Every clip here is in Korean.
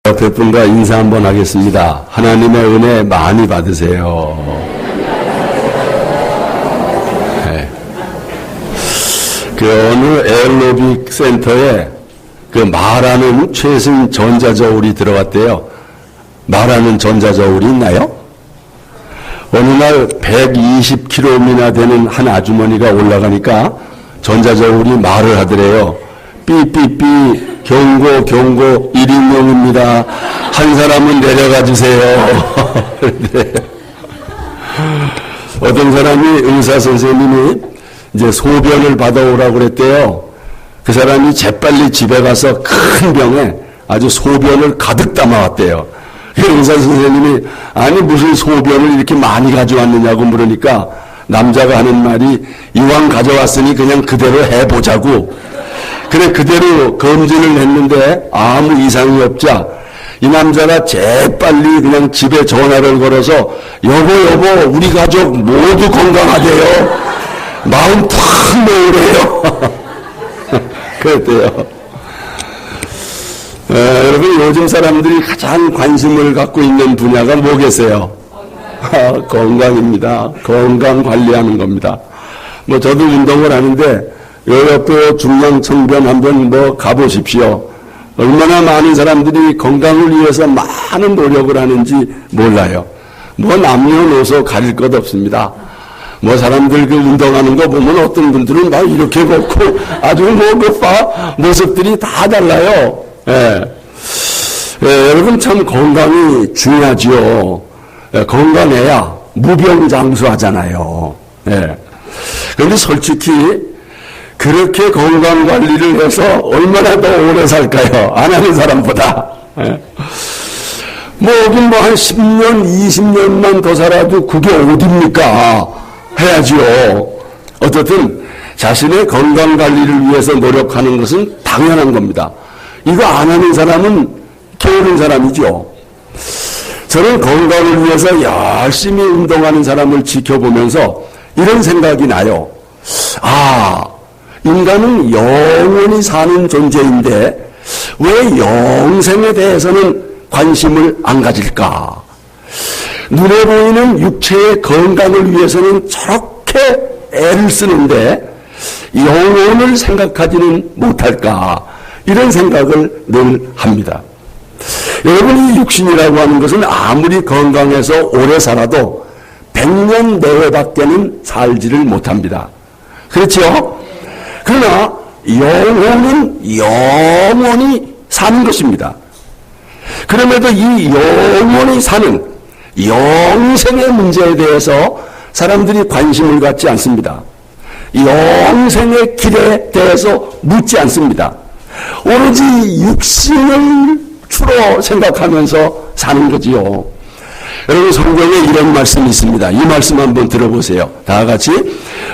옆에 분과 인사 한번 하겠습니다. 하나님의 은혜 많이 받으세요. 네. 그 어느 에어로빅 센터에 그 말하는 최신 전자저울이 들어왔대요. 말하는 전자저울이 있나요? 어느 날 120kg이나 되는 한 아주머니가 올라가니까 전자저울이 말을 하더래요. 삐삐삐 경고 1인용입니다. 한 사람은 내려가 주세요. 어떤 사람이 의사 선생님이 이제 소변을 받아오라고 그랬대요. 그 사람이 재빨리 집에 가서 큰 병에 아주 소변을 가득 담아왔대요. 의사 선생님이 아니 무슨 소변을 이렇게 많이 가져왔느냐고 물으니까 남자가 하는 말이 이왕 가져왔으니 그냥 그대로 해보자고. 그래 그대로 검진을 했는데 아무 이상이 없자 이 남자가 재빨리 그냥 집에 전화를 걸어서 여보 우리 가족 모두 건강하대요. 마음 탁 놓으래요. 그랬대요. 여러분 요즘 사람들이 가장 관심을 갖고 있는 분야가 뭐겠어요? 건강입니다. 건강 관리하는 겁니다. 뭐 저도 운동을 하는데 여러분 중앙청변 한번 가보십시오. 얼마나 많은 사람들이 건강을 위해서 많은 노력을 하는지 몰라요. 뭐 남녀노소 가릴 것 없습니다. 뭐 사람들 그 운동하는 거 보면 어떤 분들은 막 이렇게 걷고 아주 모습들이 다 달라요. 여러분 참 건강이 중요하지요. 건강해야 무병장수하잖아요. 그런데 솔직히 그렇게 건강관리를 해서 얼마나 더 오래 살까요? 안 하는 사람보다. 뭐 여긴 뭐 한 10년 20년만 더 살아도 그게 어딥니까? 해야지요. 어쨌든 자신의 건강관리를 위해서 노력하는 것은 당연한 겁니다. 이거 안 하는 사람은 게으른 사람이죠. 저는 건강을 위해서 열심히 운동하는 사람을 지켜보면서 이런 생각이 나요. 인간은 영원히 사는 존재인데 왜 영생에 대해서는 관심을 안 가질까? 눈에 보이는 육체의 건강을 위해서는 저렇게 애를 쓰는데 영혼을 생각하지는 못할까? 이런 생각을 늘 합니다. 여러분 이 육신이라고 하는 것은 아무리 건강해서 오래 살아도 100년 내외밖에는 살지를 못합니다. 그렇죠? 그러나 영혼은 영원히 사는 것입니다. 그럼에도 이 영원히 사는 영생의 문제에 대해서 사람들이 관심을 갖지 않습니다. 영생의 길에 대해서 묻지 않습니다. 오로지 육신을 주로 생각하면서 사는 거지요. 여러분 성경에 이런 말씀이 있습니다. 이 말씀 한번 들어보세요. 다 같이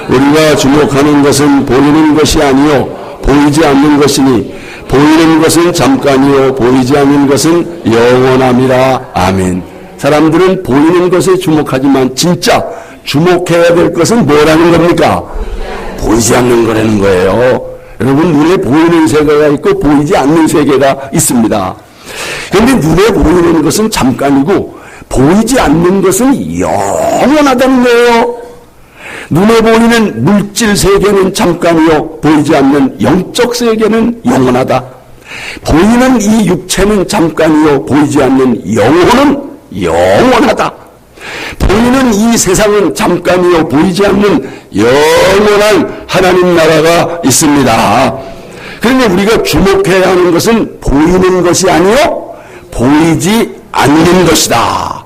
우리가 주목하는 것은 보이는 것이 아니요 보이지 않는 것이니 보이는 것은 잠깐이요 보이지 않는 것은 영원함이라. 아멘. 사람들은 보이는 것에 주목하지만 진짜 주목해야 될 것은 뭐라는 겁니까? 보이지 않는 거라는 거예요. 여러분 눈에 보이는 세계가 있고 보이지 않는 세계가 있습니다. 그런데 눈에 보이는 것은 잠깐이고 보이지 않는 것은 영원하다는 거예요. 눈에 보이는 물질 세계는 잠깐이요 보이지 않는 영적 세계는 영원하다. 보이는 이 육체는 잠깐이요 보이지 않는 영혼은 영원하다. 보이는 이 세상은 잠깐이요 보이지 않는 영원한 하나님 나라가 있습니다. 그런데 우리가 주목해야 하는 것은 보이는 것이 아니요 보이지 않는 것이다.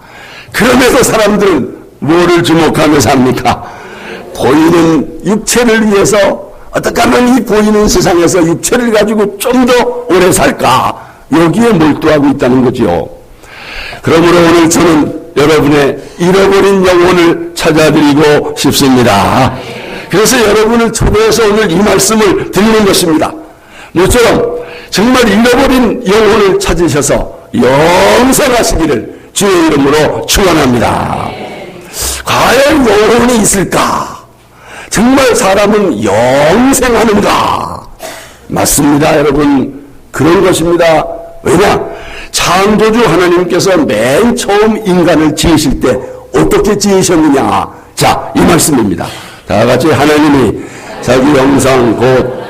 그럼에도 사람들은 뭐를 주목하며 삽니까? 보이는 육체를 위해서 어떻게 하면 이 보이는 세상에서 육체를 가지고 좀 더 오래 살까? 여기에 몰두하고 있다는 거죠. 그러므로 오늘 저는 여러분의 잃어버린 영혼을 찾아드리고 싶습니다. 그래서 여러분을 초대해서 오늘 이 말씀을 드리는 것입니다. 모처럼 정말 잃어버린 영혼을 찾으셔서 영생하시기를 주의 이름으로 축원합니다. 과연 영혼이 있을까? 정말 사람은 영생하는가? 맞습니다, 여러분. 그런 것입니다. 왜냐? 창조주 하나님께서 맨 처음 인간을 지으실 때 어떻게 지으셨느냐. 자, 이 말씀입니다. 다 같이 하나님이 자기 형상 곧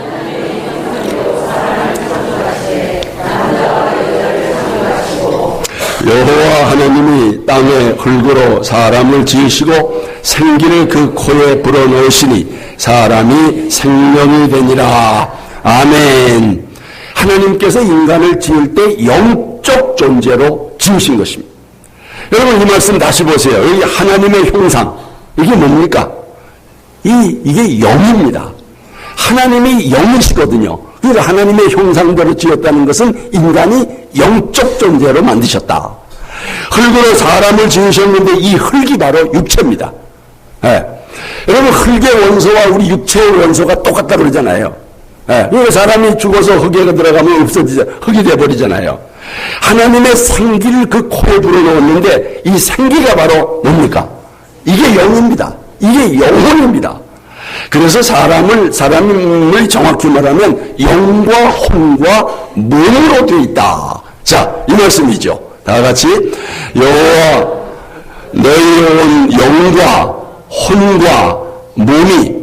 여호와 하나님이 땅에 흙으로 사람을 지으시고 생기를 그 코에 불어넣으시니 사람이 생명이 되니라. 아멘. 하나님께서 인간을 지을 때 영적 존재로 지으신 것입니다. 여러분 이 말씀 다시 보세요. 여기 하나님의 형상, 이게 뭡니까? 이게 영입니다. 하나님이 영이시거든요. 그래서 하나님의 형상대로 지었다는 것은 인간이 영적 존재로 만드셨다. 흙으로 사람을 지으셨는데 이 흙이 바로 육체입니다. 예. 여러분 흙의 원소와 우리 육체의 원소가 똑같다 그러잖아요. 예. 그러니까 사람이 죽어서 흙에 들어가면 흙이 되어버리잖아요. 하나님의 생기를 그 코에 불어넣었는데 이 생기가 바로 뭡니까? 이게 영입니다. 이게 영혼입니다. 그래서 사람을 정확히 말하면 영과 혼과 몸으로 되어 있다. 자, 이 말씀이죠. 다 같이 여호와 너희 온 영과 혼과 몸이,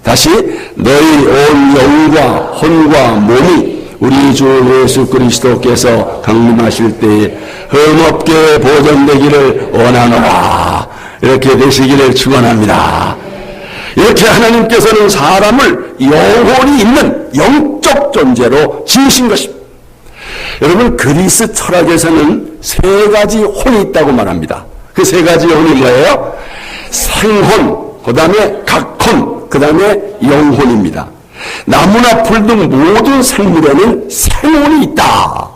다시 너희 온 영과 혼과 몸이 우리 주 예수 그리스도께서 강림하실 때에 흠없게 보존되기를 원하노라. 이렇게 되시기를 축원합니다. 이렇게 하나님께서는 사람을 영혼이 있는 영적 존재로 지으신 것입니다. 여러분 그리스 철학에서는 세 가지 혼이 있다고 말합니다. 그 세 가지 혼이 뭐예요? 생혼, 그 다음에 각혼, 그 다음에 영혼입니다. 나무나 풀 등 모든 생물에는 생혼이 있다.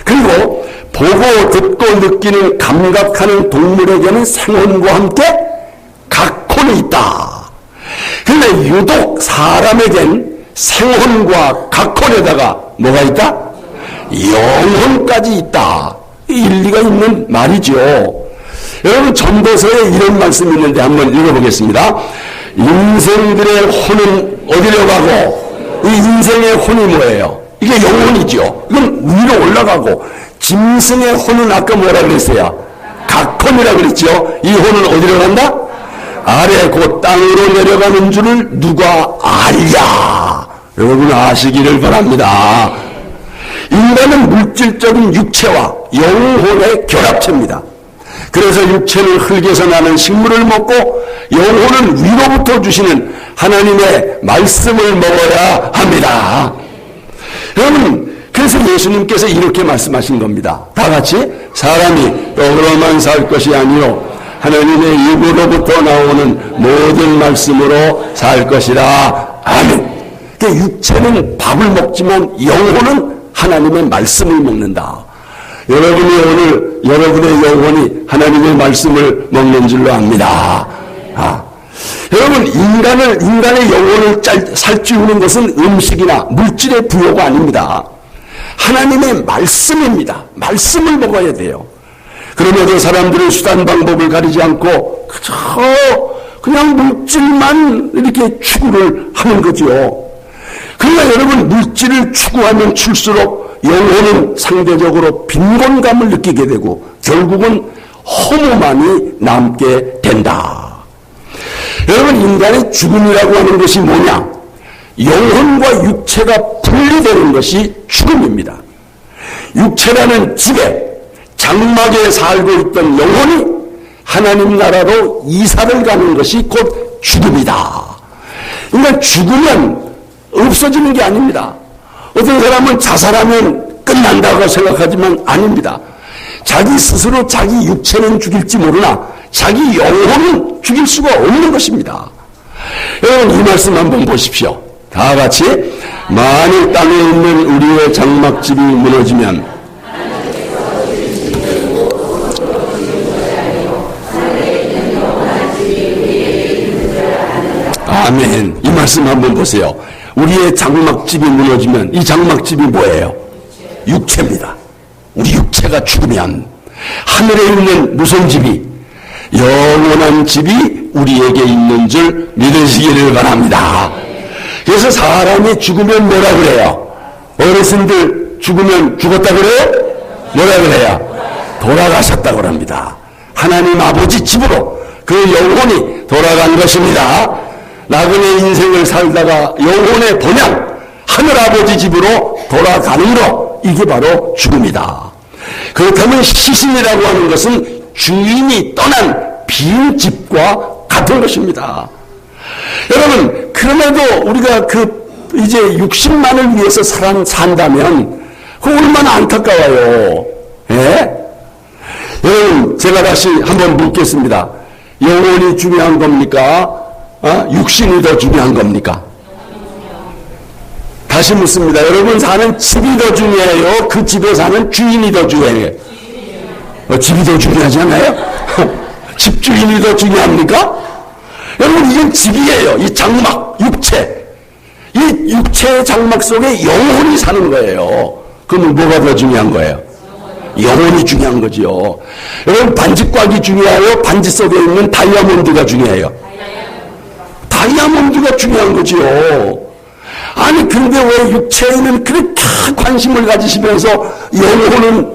그리고 보고 듣고 느끼는 감각하는 동물에게는 생혼과 함께 각혼이 있다. 그런데 유독 사람에겐 생혼과 각혼에다가 뭐가 있다? 영혼까지 있다. 일리가 있는 말이죠. 여러분 전도서에 이런 말씀이 있는데 한번 읽어보겠습니다. 인생들의 혼은 어디로 가고, 이 인생의 혼이 뭐예요? 이게 영혼이죠. 이건 위로 올라가고, 짐승의 혼은 아까 뭐라 그랬어요? 각혼이라 그랬죠. 이 혼은 어디로 간다? 아래 곧 땅으로 내려가는 줄을 누가 알랴. 여러분 아시기를 바랍니다. 인간은 물질적인 육체와 영혼의 결합체입니다. 그래서 육체는 흙에서 나는 식물을 먹고 영혼은 위로부터 주시는 하나님의 말씀을 먹어야 합니다. 여러분 그래서 예수님께서 이렇게 말씀하신 겁니다. 다 같이 사람이 떡으로만 살 것이 아니요 하나님의 입으로부터 나오는 모든 말씀으로 살 것이라. 아멘. 그러니까 육체는 밥을 먹지만 영혼은 하나님의 말씀을 먹는다. 여러분이 오늘 여러분의 영혼이 하나님의 말씀을 먹는 줄로 압니다. 여러분 인간의 영혼을 살찌우는 것은 음식이나 물질의 부요가 아닙니다. 하나님의 말씀입니다. 말씀을 먹어야 돼요. 그러면서 사람들은 수단 방법을 가리지 않고 그냥 물질만 이렇게 추구를 하는 거죠. 그러나 여러분 물질을 추구하면 출수록 영혼은 상대적으로 빈곤감을 느끼게 되고 결국은 허무만이 남게 된다. 여러분 인간의 죽음이라고 하는 것이 뭐냐? 영혼과 육체가 분리되는 것이 죽음입니다. 육체라는 집에 장막에 살고 있던 영혼이 하나님 나라로 이사를 가는 것이 곧 죽음이다. 그러니까 죽으면 없어지는 게 아닙니다. 어떤 사람은 자살하면 끝난다고 생각하지만 아닙니다. 자기 스스로 자기 육체는 죽일지 모르나 자기 영혼은 죽일 수가 없는 것입니다. 여러분 이 말씀 한번 보십시오. 다 같이 만일 땅에 있는 우리의 장막집이 무너지면 아멘. 이 말씀 한번 보세요. 우리의 장막집이 무너지면 이 장막집이 뭐예요? 육체입니다. 우리 육체가 죽으면 하늘에 있는 무슨 집이? 영원한 집이 우리에게 있는 줄 믿으시기를 바랍니다. 그래서 사람이 죽으면 뭐라 그래요? 어르신들 죽으면 죽었다 그래요? 뭐라 그래야? 돌아가셨다고 합니다. 하나님 아버지 집으로 그 영혼이 돌아간 것입니다. 나그네 인생을 살다가 영혼의 본향 하늘 아버지 집으로 돌아가는 것, 이게 바로 죽음이다. 그렇다면 시신이라고 하는 것은 주인이 떠난 빈 집과 같은 것입니다. 여러분, 그럼에도 우리가 이제 육신만을 위해서 산다면 그거 얼마나 안타까워요. 예? 여러분, 제가 다시 한번 묻겠습니다. 영혼이 중요한 겁니까? 육신이 더 중요한 겁니까? 다시 묻습니다. 여러분 사는 집이 더 중요해요? 그 집에 사는 주인이 더 중요해요? 집이 더 중요하지 않아요? 집주인이 더 중요합니까? 여러분, 이건 집이에요. 이 장막, 육체. 이 육체의 장막 속에 영혼이 사는 거예요. 그러면 뭐가 더 중요한 거예요? 영혼이 중요한 거지요. 여러분, 반지곽이 중요해요? 반지 속에 있는 다이아몬드가 중요해요? 다이아몬드가 중요한 거지요. 아니, 근데 왜 육체에는 그렇게 관심을 가지시면서 영혼은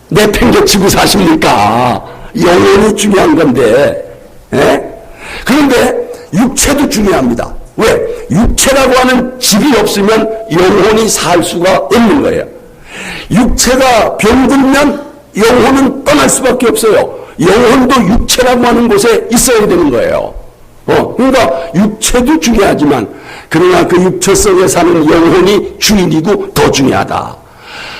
내팽개치고 사십니까? 영혼이 중요한 건데. 예? 그런데 육체도 중요합니다. 왜? 육체라고 하는 집이 없으면 영혼이 살 수가 없는 거예요. 육체가 병들면 영혼은 떠날 수밖에 없어요. 영혼도 육체라고 하는 곳에 있어야 되는 거예요. 그러니까 육체도 중요하지만 그러나 그 육체 속에 사는 영혼이 주인이고 더 중요하다.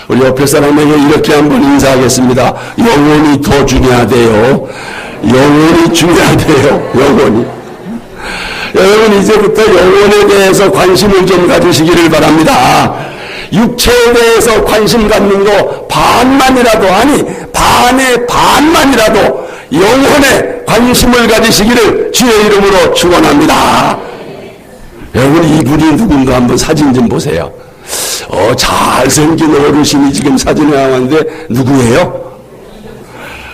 우리 옆에 사람에게 이렇게 한번 인사하겠습니다. 영혼이 더 중요하대요. 영혼이 중요하대요. 영혼이. 여러분, 이제부터 영혼에 대해서 관심을 좀 가지시기를 바랍니다. 육체에 대해서 관심 갖는 거 반만이라도, 아니 반의 반만이라도 영혼에 관심을 가지시기를 주의 이름으로 축원합니다. 여러분, 이분이 누군가 한번 사진 좀 보세요. 잘생긴 어르신이 지금 사진에 나왔는데 누구예요?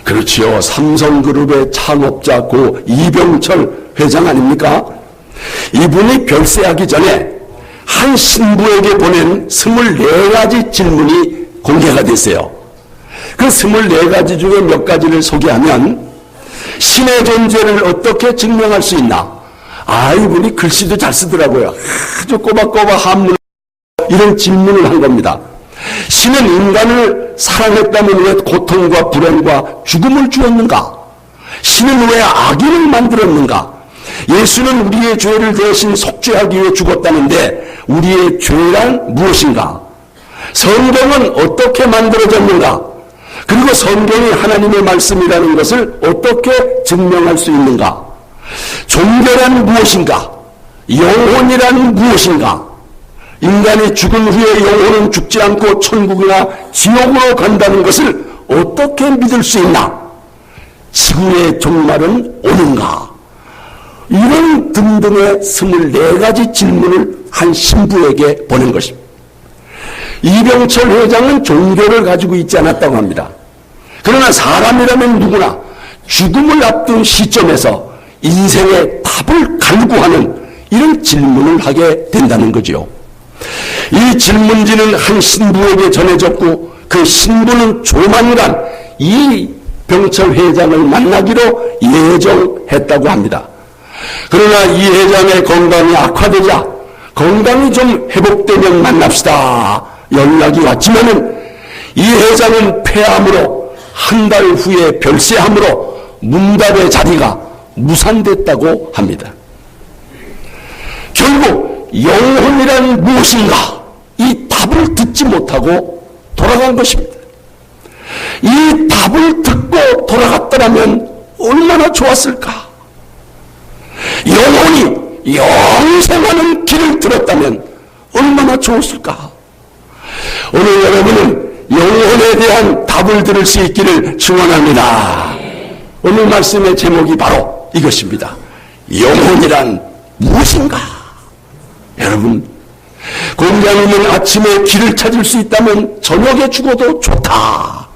그렇지요. 삼성그룹의 창업자 고 이병철 회장 아닙니까? 이분이 별세하기 전에 한 신부에게 보낸 24가지 질문이 공개가 됐어요. 그 24가지 중에 몇 가지를 소개하면 신의 존재를 어떻게 증명할 수 있나? 이분이 글씨도 잘 쓰더라고요. 아주 꼬박꼬박 한문 이런 질문을 한 겁니다. 신은 인간을 사랑했다면 왜 고통과 불행과 죽음을 주었는가? 신은 왜 악인을 만들었는가? 예수는 우리의 죄를 대신 속죄하기 위해 죽었다는데 우리의 죄란 무엇인가? 성경은 어떻게 만들어졌는가? 그리고 성경이 하나님의 말씀이라는 것을 어떻게 증명할 수 있는가? 종교란 무엇인가? 영혼이란 무엇인가? 인간이 죽은 후에 영혼은 죽지 않고 천국이나 지옥으로 간다는 것을 어떻게 믿을 수 있나? 지구의 종말은 오는가? 이런 등등의 24가지 질문을 한 신부에게 보낸 것입니다. 이병철 회장은 종교를 가지고 있지 않았다고 합니다. 그러나 사람이라면 누구나 죽음을 앞둔 시점에서 인생의 답을 갈구하는 이런 질문을 하게 된다는 거죠. 이 질문지는 한 신부에게 전해졌고 그 신부는 조만간 이 병철 회장을 만나기로 예정했다고 합니다. 그러나 이 회장의 건강이 악화되자 건강이 좀 회복되면 만납시다 연락이 왔지만은 이 회장은 폐암으로 한 달 후에 별세함으로 문답의 자리가 무산됐다고 합니다. 결국 영혼이란 무엇인가? 이 답을 듣지 못하고 돌아간 것입니다. 이 답을 듣고 돌아갔더라면 얼마나 좋았을까? 영혼이 영생하는 길을 들었다면 얼마나 좋았을까? 오늘 여러분은 영혼에 대한 답을 들을 수 있기를 축원합니다. 오늘 말씀의 제목이 바로 이것입니다. 영혼이란 무엇인가? 여러분, 공자님은 아침에 길을 찾을 수 있다면 저녁에 죽어도 좋다.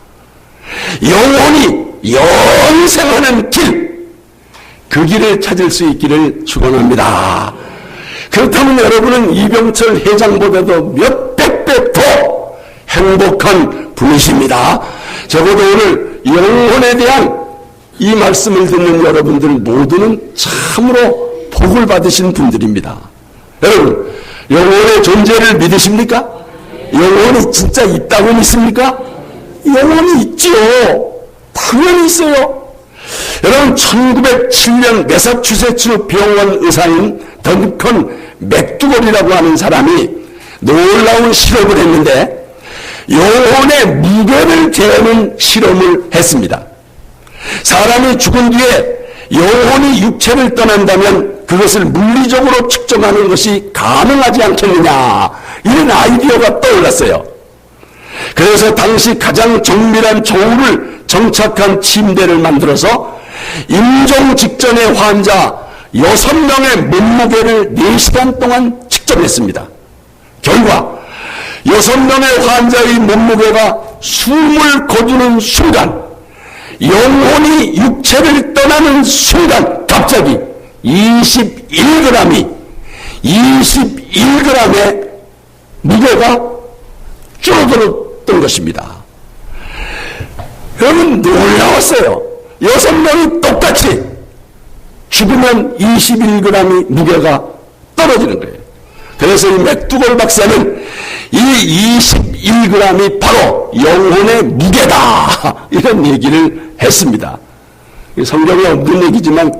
영혼이 영생하는 길, 그 길을 찾을 수 있기를 축원합니다. 그렇다면 여러분은 이병철 회장보다도 몇백 배 더 행복한 분이십니다. 적어도 오늘 영혼에 대한 이 말씀을 듣는 여러분들 모두는 참으로 복을 받으신 분들입니다. 여러분, 영혼의 존재를 믿으십니까? 영혼이 진짜 있다고 믿습니까? 영혼이 있지요. 당연히 있어요. 여러분, 1907년 매사추세츠 병원 의사인 던컨 맥두걸이라고 하는 사람이 놀라운 실험을 했는데 영혼의 무게를 재는 실험을 했습니다. 사람이 죽은 뒤에 영혼이 육체를 떠난다면 그것을 물리적으로 측정하는 것이 가능하지 않겠느냐, 이런 아이디어가 떠올랐어요. 그래서 당시 가장 정밀한 저울을 정착한 침대를 만들어서 임종 직전의 환자 6명의 몸무게를 4시간 동안 측정했습니다. 결과 6명의 환자의 몸무게가 숨을 거두는 순간, 영혼이 육체를 떠나는 순간 갑자기 21g의 무게가 줄어들었던 것입니다. 여러분, 놀라웠어요. 6명이 똑같이 죽으면 21g의 무게가 떨어지는 거예요. 그래서 이 맥두걸 박사는 이 21g이 바로 영혼의 무게다, 이런 얘기를 했습니다. 성경에 없는 얘기지만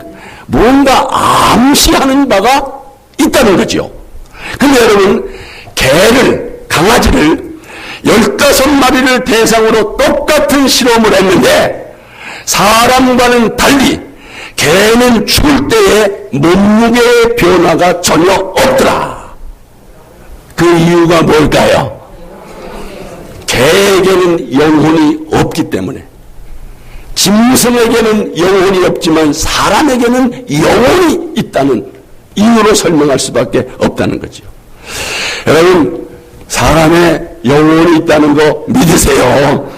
뭔가 암시하는 바가 있다는 거죠. 근데 여러분, 강아지를 15마리를 대상으로 똑같은 실험을 했는데 사람과는 달리 개는 죽을 때에 몸무게의 변화가 전혀 없더라. 그 이유가 뭘까요? 개에게는 영혼이 없기 때문에. 짐승에게는 영혼이 없지만 사람에게는 영혼이 있다는 이유로 설명할 수밖에 없다는 거죠. 여러분, 사람의 영혼이 있다는 거 믿으세요.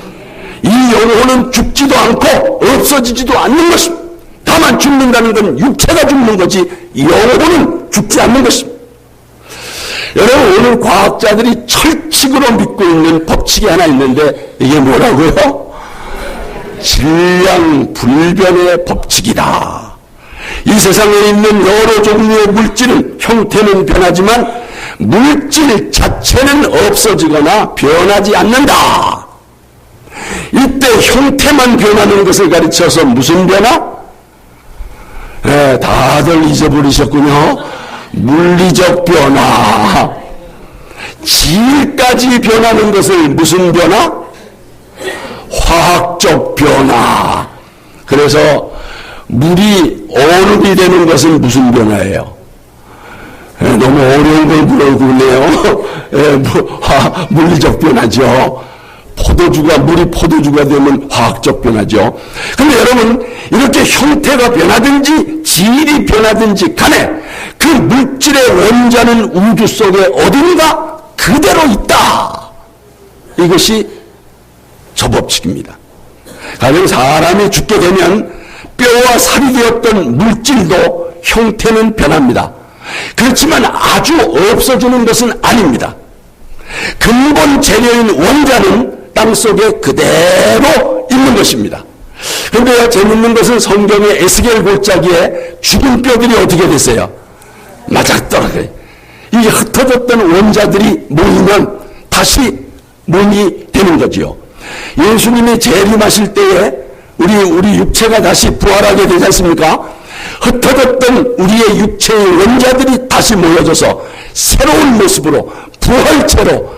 이 영혼은 죽지도 않고 없어지지도 않는 것입니다. 다만 죽는다는 건 육체가 죽는 거지 영혼은 죽지 않는 것입니다. 여러분, 오늘 과학자들이 철칙으로 믿고 있는 법칙이 하나 있는데 이게 뭐라고요? 질량불변의 법칙이다. 이 세상에 있는 여러 종류의 물질은 형태는 변하지만 물질 자체는 없어지거나 변하지 않는다. 이때 형태만 변하는 것을 가르쳐서 무슨 변화? 네, 다들 잊어버리셨군요. 물리적 변화. 질까지 변하는 것을 무슨 변화? 화학적 변화. 그래서 물이 얼음이 되는 것은 무슨 변화예요? 너무 어려운 걸 물어보네요. 물리적 변화죠. 물이 포도주가 되면 화학적 변화죠. 근데 여러분, 이렇게 형태가 변하든지 질이 변하든지 간에 그 물질의 원자는 우주 속에 어딘가 그대로 있다. 이것이 저 법칙입니다. 가령 사람이 죽게 되면 뼈와 살이 되었던 물질도 형태는 변합니다. 그렇지만 아주 없어지는 것은 아닙니다. 근본 재료인 원자는 땅속에 그대로 있는 것입니다. 그런데 재밌는 것은 성경의 에스겔 골짜기에 죽은 뼈들이 어떻게 됐어요? 맞아떨어져요. 이게 흩어졌던 원자들이 모이면 다시 몸이 되는 거지요. 예수님이 재림하실 때에 우리 육체가 다시 부활하게 되지 않습니까? 흩어졌던 우리의 육체의 원자들이 다시 모여져서 새로운 모습으로 부활체로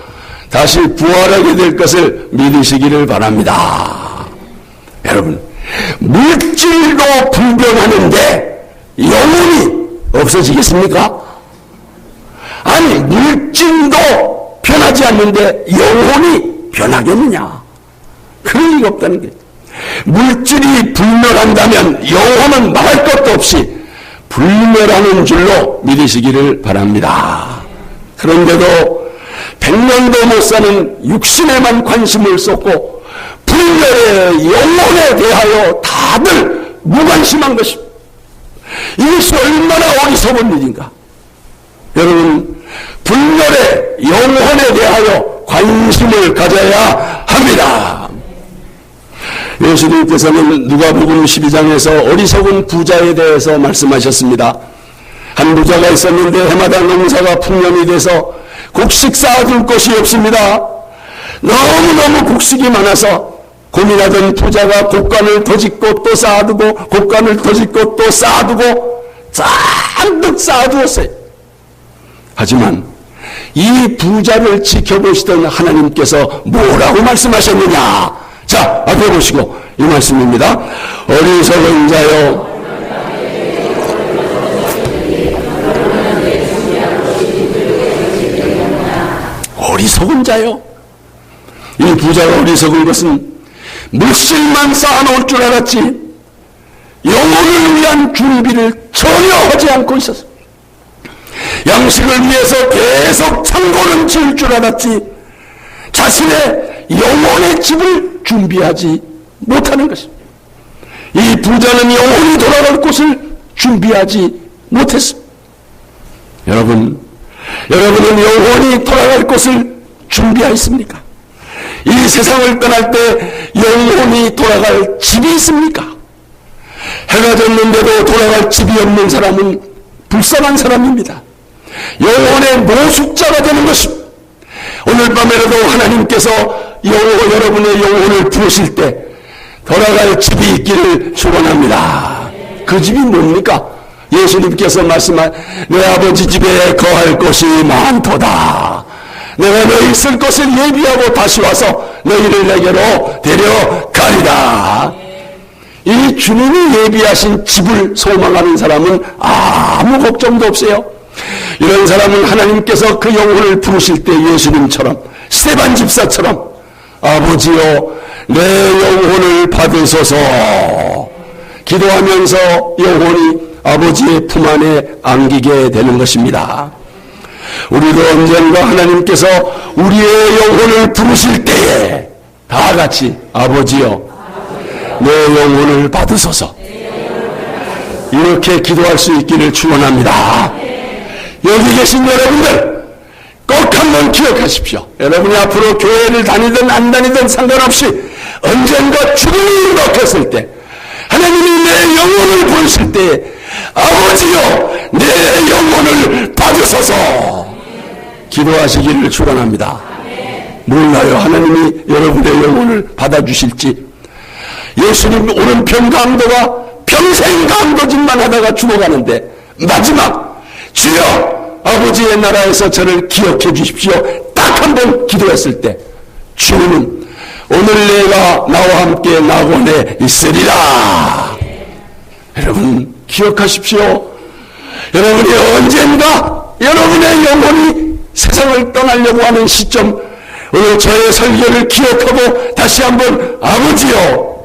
다시 부활하게 될 것을 믿으시기를 바랍니다. 여러분, 물질도 불변하는데 영혼이 없어지겠습니까? 아니, 물질도 변하지 않는데 영혼이 변하겠느냐? 그런 리가 없다는 게. 물질이 불멸한다면 영혼은 말할 것도 없이 불멸하는 줄로 믿으시기를 바랍니다. 그런데도 100년도 못 사는 육신에만 관심을 쏟고 불멸의 영혼에 대하여 다들 무관심한 것입니다. 이것이 얼마나 어리석은 일인가. 여러분, 불멸의 영혼에 대하여 관심을 가져야 합니다. 예수님께서는 누가복음 12장에서 어리석은 부자에 대해서 말씀하셨습니다. 한 부자가 있었는데 해마다 농사가 풍년이 돼서 곡식 쌓아둘 것이 없습니다. 너무너무 곡식이 많아서 고민하던 부자가 곡간을 더 짓고 또 쌓아두고 곡간을 더 짓고 또 쌓아두고 잔뜩 쌓아두었어요. 하지만 이 부자를 지켜보시던 하나님께서 뭐라고 말씀하셨느냐? 자, 앞에 보시고 이 말씀입니다. 어리석은 자여, 어리석은 자요. 이 부자가 어리석은 것은 물실만 쌓아놓을 줄 알았지 영혼을 위한 준비를 전혀 하지 않고 있었어. 양식을 위해서 계속 창고는 지을 줄 알았지 자신의 영혼의 집을 준비하지 못하는 것입니다. 이 부자는 영혼이 돌아갈 곳을 준비하지 못했습니다. 여러분은 영혼이 돌아갈 곳을 준비하였습니까? 이 세상을 떠날 때 영혼이 돌아갈 집이 있습니까? 해가 졌는데도 돌아갈 집이 없는 사람은 불쌍한 사람입니다. 영혼의 노숙자가 되는 것입니다. 오늘 밤에라도 하나님께서 여러분의 영혼을 부르실 때 돌아갈 집이 있기를 축원합니다. 그 집이 뭡니까? 예수님께서 말씀한 내 아버지 집에 거할 곳이 많도다. 내가 너희 있을 것을 예비하고 다시 와서 너희를 내게로 데려가리라. 이 주님이 예비하신 집을 소망하는 사람은 아무 걱정도 없어요. 이런 사람은 하나님께서 그 영혼을 부르실 때 예수님처럼 스데반 집사처럼 아버지여 내 영혼을 받으소서 기도하면서 영혼이 아버지의 품 안에 안기게 되는 것입니다. 우리도 언젠가 하나님께서 우리의 영혼을 부르실 때에 다 같이 아버지여 내 영혼을 받으소서 이렇게 기도할 수 있기를 축원합니다. 여기 계신 여러분들 꼭 한번 기억하십시오. 여러분이 앞으로 교회를 다니든 안 다니든 상관없이 언젠가 죽음이 먹혔을 때 하나님이 내 영혼을 부르실 때 아버지여 내 영혼을 받으소서 기도하시기를 축원합니다. 몰라요. 하나님이 여러분의 영혼을 받아주실지. 예수님 오른편 강도가 평생 강도짓만 하다가 죽어가는데 마지막 주여 아버지의 나라에서 저를 기억해 주십시오 딱 한 번 기도했을 때 주님은 오늘 내가 나와 함께 낙원에 있으리라. 여러분 기억하십시오. 여러분이 언젠가 여러분의 영혼이 세상을 떠나려고 하는 시점 오늘 저의 설교를 기억하고 다시 한번 아버지요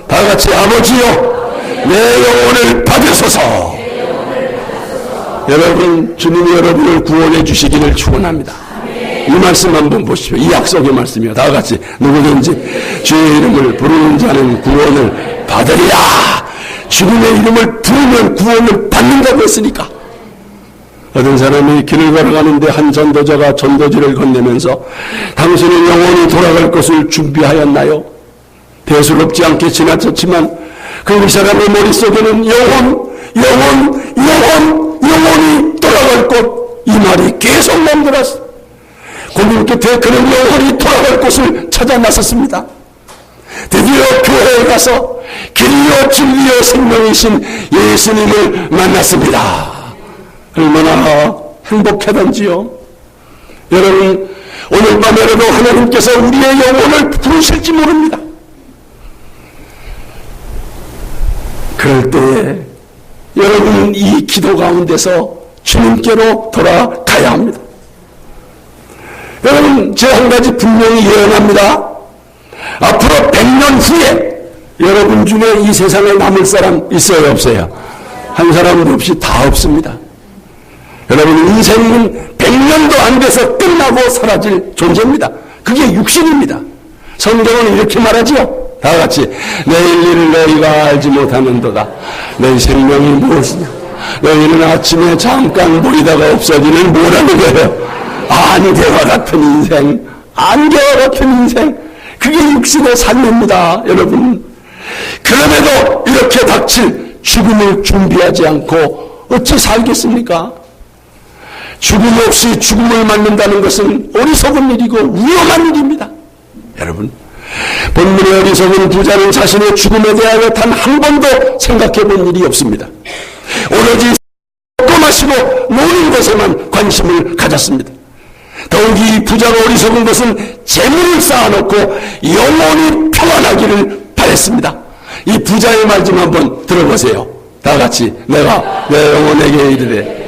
다같이 아버지요 내 영혼을 받으소서. 여러분 주님이 여러분을 구원해 주시기를 축원합니다. 이 말씀 한번 보십시오. 이 약속의 말씀이요. 다같이 누구든지 주의 이름을 부르는 자는 구원을 받으리라. 주님의 이름을 부르면 구원을 받는다고 했으니까. 어떤 사람이 길을 걸어가는데 한 전도자가 전도지를 건네면서 당신은 영혼이 돌아갈 것을 준비하였나요? 대수롭지 않게 지나쳤지만 그 사람의 머릿속에는 영혼이 돌아갈 곳 이 말이 계속 맴돌았어. 고민 끝에 그는 영혼이 돌아갈 곳을 찾아 나섰습니다. 드디어 교회에 가서 길이요 진리요 생명이신 예수님을 만났습니다. 얼마나 행복하던지요. 여러분 오늘 밤에라도 하나님께서 우리의 영혼을 부르실지 모릅니다. 그럴 때에 여러분 이 기도 가운데서 주님께로 돌아가야 합니다. 여러분 제가 한 가지 분명히 예언합니다. 앞으로 100년 후에 여러분 중에 이 세상에 남을 사람 있어요 없어요? 한 사람도 없이 다 없습니다. 여러분 인생은 100년도 안 돼서 끝나고 사라질 존재입니다. 그게 육신입니다. 성경은 이렇게 말하지요. 다 같이 내일 일을 너희가 알지 못하는도다. 너희 생명이 무엇이냐. 너희는 아침에 잠깐 보이다가 없어지는 뭐라는 거예요. 안개와 같은 인생. 안개와 같은 인생. 그게 육신의 삶입니다, 여러분. 그럼에도 이렇게 닥칠 죽음을 준비하지 않고 어찌 살겠습니까? 죽음 없이 죽음을 맞는다는 것은 어리석은 일이고 위험한 일입니다. 여러분, 본문의 어리석은 부자는 자신의 죽음에 대하여 단 한 번도 생각해 본 일이 없습니다. 오로지 먹고 마시고 노는 것에만 관심을 가졌습니다. 더욱이 부자가 어리석은 것은 재물을 쌓아놓고 영원히 평안하기를 바랬습니다. 이 부자의 말 좀 한번 들어보세요. 다 같이. 내가 내 영혼에게 이르되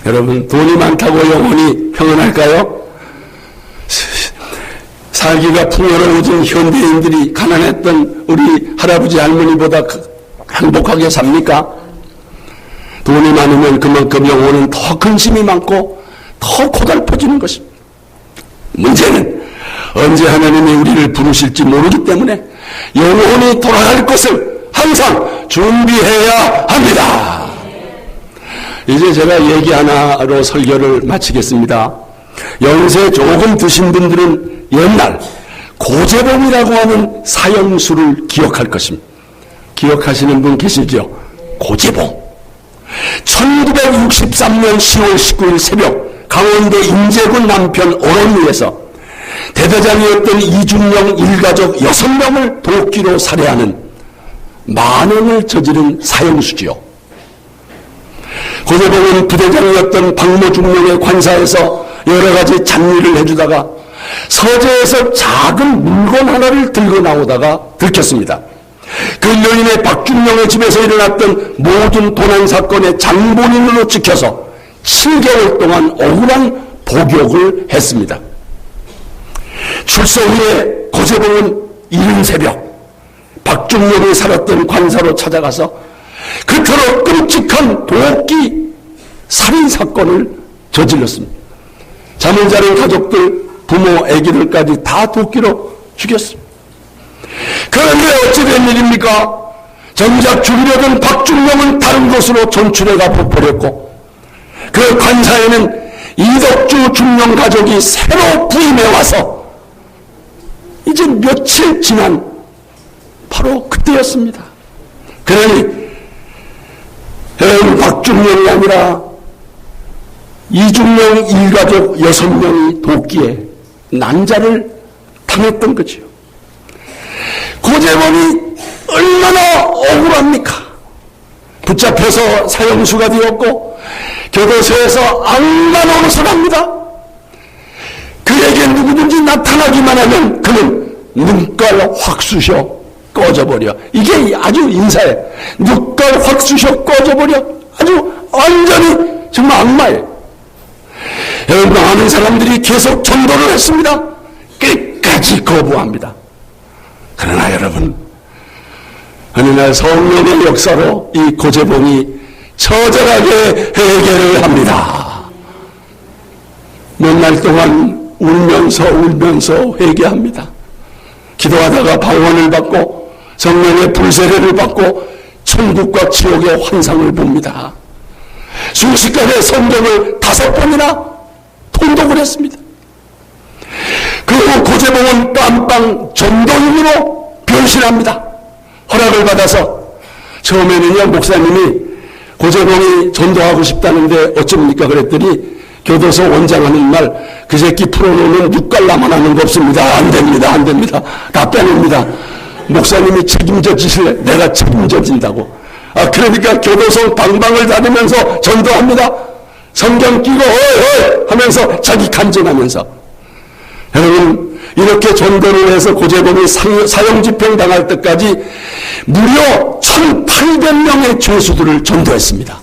여러분, 돈이 많다고 영혼이 평안할까요? 살기가 풍요로워진 현대인들이 가난했던 우리 할아버지 할머니보다 행복하게 삽니까? 돈이 많으면 그만큼 영혼은 더 근심이 많고 더 고달퍼지는 것입니다. 문제는 언제 하나님이 우리를 부르실지 모르기 때문에 영혼이 돌아갈 것을 항상 준비해야 합니다. 이제 제가 얘기 하나로 설교를 마치겠습니다. 연세 조금 드신 분들은 옛날 고재봉이라고 하는 사형수를 기억할 것입니다. 기억하시는 분 계시죠? 고재봉. 1963년 10월 19일 새벽 강원도 인제군 남편 오론리에서 대대장이었던 이준영 일가족 6명을 도끼로 살해하는 만행을 저지른 사형수지요. 고재봉은 부대장이었던 박모중령의 관사에서 여러 가지 잡일을 해주다가 서재에서 작은 물건 하나를 들고 나오다가 들켰습니다. 그 요인에 박중령의 집에서 일어났던 모든 도난 사건의 장본인으로 찍혀서 7개월 동안 억울한 복역을 했습니다. 출소 후에 고재봉은 이른 새벽 박중령이 살았던 관사로 찾아가서 그토록 끔찍한 도끼 살인사건을 저질렀습니다. 잠을 자는 가족들, 부모, 아기들까지 다 도끼로 죽였습니다. 그런데 어찌된 일입니까? 정작 죽이려던 박중령은 다른 곳으로 전출해가 버렸고 그 관사에는 이덕주 중령 가족이 새로 부임해 와서 이제 며칠 지난 바로 그때였습니다. 그러니 박중령이 아니라 이중령 일가족 6명이 도끼에 난자를 당했던 거지요. 고재봉이 얼마나 억울합니까? 붙잡혀서 사형수가 되었고 교도소에서 악만 노릇을 합니다. 그에게 누구든지 나타나기만 하면 그는 눈깔 확 쑤셔 꺼져버려. 이게 아주 인사해. 눈깔 확 쑤셔 꺼져버려. 아주 완전히 정말 악마예요. 여러분, 많은 사람들이 계속 전도를 했습니다. 끝까지 거부합니다. 그러나 여러분, 어느 날 성령의 역사로 이 고재봉이 처절하게 회개를 합니다. 몇 날 동안 울면서 회개합니다. 기도하다가 방언을 받고 성령의 불세례를 받고 천국과 지옥의 환상을 봅니다. 순식간에 성경을 5번이나 통독을 했습니다. 그 후 고재봉은 깜빵 전도인으로 변신합니다. 허락을 받아서 처음에는요, 목사님이 고재봉이 전도하고 싶다는데 어쩝니까 그랬더니 교도소 원장하는 말, 그 새끼 풀어놓으면 눈깔나만 하는 거 없습니다. 안 됩니다. 다 빼냅니다. 목사님이 책임져 주실래? 내가 책임져 진다고. 그러니까 교도소 방방을 다니면서 전도합니다. 성경 끼고 어이 하면서 자기 간증하면서. 여러분, 이렇게 전도를 해서 고재봉이 사형집행 당할 때까지 무려 1800명의 죄수들을 전도했습니다.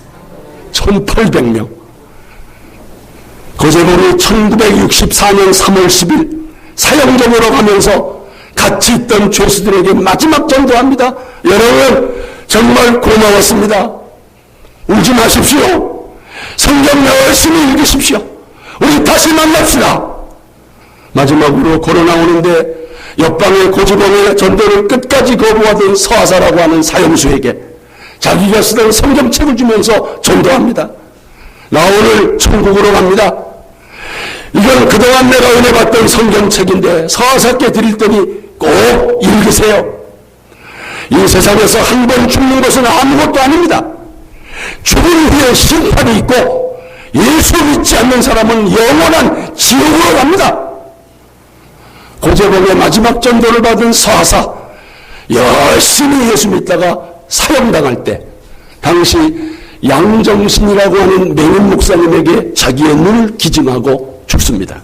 1800명. 고재봉이 1964년 3월 10일 사형정으로 가면서 같이 있던 죄수들에게 마지막 전도합니다. 여러분, 정말 고마웠습니다. 울지 마십시오. 성경 열심히 읽으십시오. 우리 다시 만납시다. 마지막으로 코로나 오는데 옆방의 고재봉의 전도를 끝까지 거부하던 서하사라고 하는 사형수에게 자기가 쓰던 성경책을 주면서 전도합니다. 나 오늘 천국으로 갑니다. 이건 그동안 내가 은혜 받던 성경책인데 서사께 드릴 테니 꼭 읽으세요. 이 세상에서 한 번 죽는 것은 아무것도 아닙니다. 죽은 후에 심판이 있고 예수 믿지 않는 사람은 영원한 지옥으로 갑니다. 고재봉의 마지막 전도를 받은 서하사, 열심히 예수 믿다가 사형당할 때 당시 양정신이라고 하는 맹인 목사님에게 자기의 눈을 기증하고 죽습니다.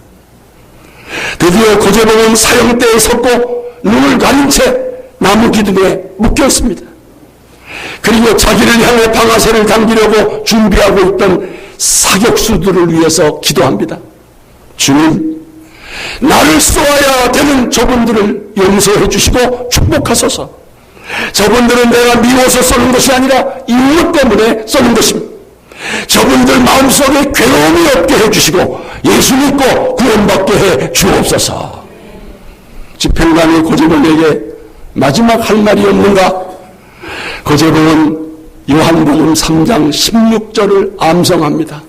드디어 고재봉은 사형대에 섰고 눈을 가린 채 나무 기둥에 묶여 있습니다. 그리고 자기를 향해 방아쇠를 당기려고 준비하고 있던 사격수들을 위해서 기도합니다. 주님, 나를 쏘아야 되는 저분들을 용서해 주시고 축복하소서. 저분들은 내가 미워서 쏘는 것이 아니라 이유 때문에 쏘는 것입니다. 저분들 마음속에 괴로움이 없게 해주시고 예수 믿고 구원받게 해 주옵소서. 집행관이 고재봉에게 마지막 할 말이 없는가? 고재봉은 요한복음 3장 16절을 암송합니다.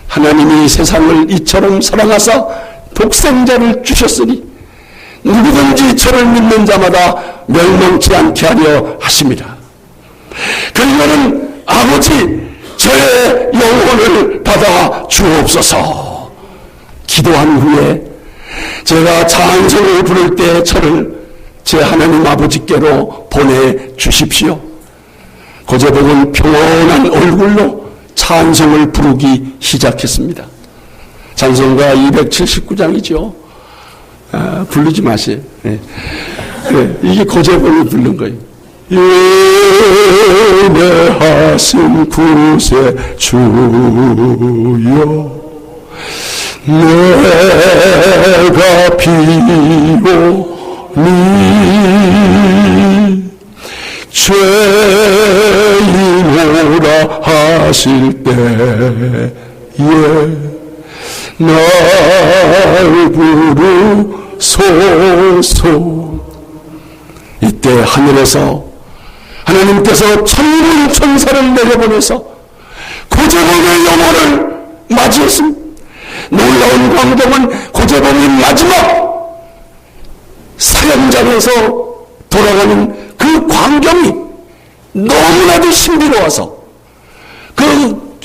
하나님이 세상을 이처럼 사랑하사 독생자를 주셨으니 누구든지 저를 믿는 자마다 멸망치 않게 하려 하심이라. 그리고는 아버지, 저의 영혼을 받아 주옵소서. 기도한 후에 제가 찬송을 부를 때 저를 제 하나님 아버지께로 보내주십시오. 고재봉은 평온한 얼굴로 찬송을 부르기 시작했습니다. 찬송가 279장이죠. 부르지 마세요. 네. 네, 이게 고재봉이 부른 거예요. 예배하신 구세 주여, 내가 비오니 죄인오라 하실 때에 날 부르소서. 이때 하늘에서 하나님께서 천군 천사를 내려보내서 고재봉의 영혼을 맞이했습니다. 놀라운 광경은 고재봉이 마지막 사형장에서 돌아가는 그 광경이 너무나도 신비로워서 그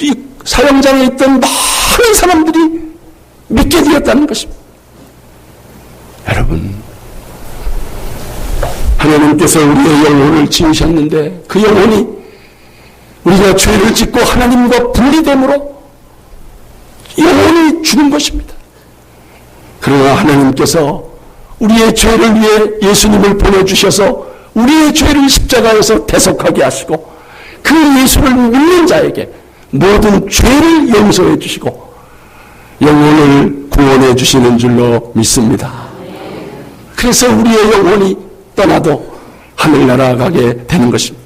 사형장에 있던 많은 사람들이 믿게 되었다는 것입니다. 여러분, 하나님께서 우리의 영혼을 지으셨는데 그 영혼이 우리가 죄를 짓고 하나님과 분리됨으로 영혼이 죽은 것입니다. 그러나 하나님께서 우리의 죄를 위해 예수님을 보내주셔서 우리의 죄를 십자가에서 대속하게 하시고 그 예수를 믿는 자에게 모든 죄를 용서해 주시고 영혼을 구원해 주시는 줄로 믿습니다. 그래서 우리의 영혼이 떠나도 하늘나라 가게 되는 것입니다.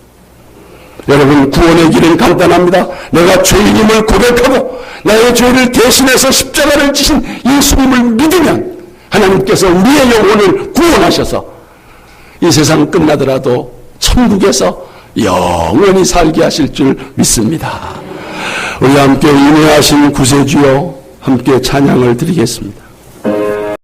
여러분, 구원의 길은 간단합니다. 내가 죄인임을 고백하고 나의 죄를 대신해서 십자가를 지신 예수님을 믿으면 하나님께서 우리의 영혼을 구원하셔서 이 세상 끝나더라도 천국에서 영원히 살게 하실 줄 믿습니다. 우리 함께 인내하신 구세주여 함께 찬양을 드리겠습니다.